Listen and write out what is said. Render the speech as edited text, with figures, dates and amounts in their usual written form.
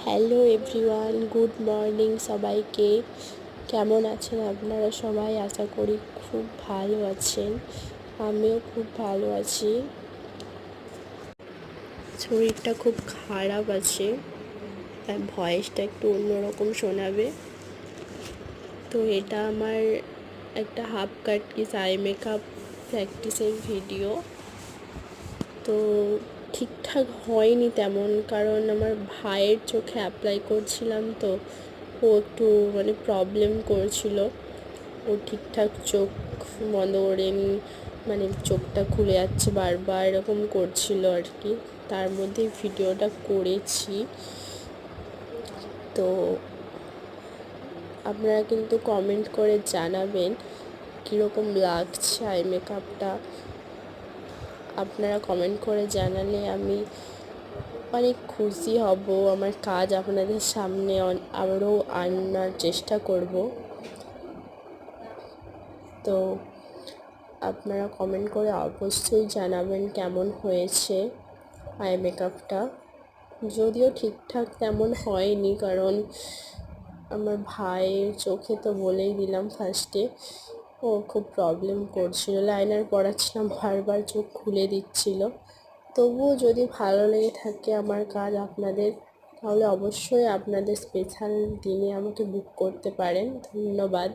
Hello everyone, good morning সবাইকে। কেমন আছেন আপনারা সবাই? আশা করি খুব ভালো আছেন। আমিও খুব ভালো আছি। শরীরটা খুব খারাপ আছে, তাই ভয়েসটা একটু অন্যরকম শোনাবে। তো এটা আমার একটা হাফ কাট কিস আই মেকআপ প্র্যাকটিসের ভিডিও। তো ঠিকঠাক হয়নি তেমন, কারণ আমার ভাইয়ের চোখে অ্যাপ্লাই করছিলাম, তো ও একটু প্রবলেম করছিল। ও ঠিকঠাক চোখ বন্ধ করেনি, চোখটা খুলে যাচ্ছে বারবার, এরকম করছিল আর কি। তার মধ্যে ভিডিওটা করেছি। তো আপনারা কিন্তু কমেন্ট করে জানাবেন কীরকম লাগছে আই মেকআপটা। আপনারা কমেন্ট করে জানালে আমি অনেক খুশি হব। আমার কাজ আপনাদের সামনে আরও আনার চেষ্টা করব। তো আপনারা কমেন্ট করে অবশ্যই জানাবেন কেমন হয়েছে আই মেকআপটা। যদিও ঠিকঠাক তেমন হয়নি, কারণ আমার ভাইয়ের চোখে তো বলেই দিলাম ফার্স্টে, ও খুব প্রবলেম করছিল। লাইনার পরাচ্ছিলাম, বারবার চোখ খুলে দিচ্ছিল। তবুও যদি ভালো লেগে থাকে আমার কাজ আপনাদের, তাহলে অবশ্যই আপনাদের স্পেশাল দিনে আমাকে বুক করতে পারেন। ধন্যবাদ।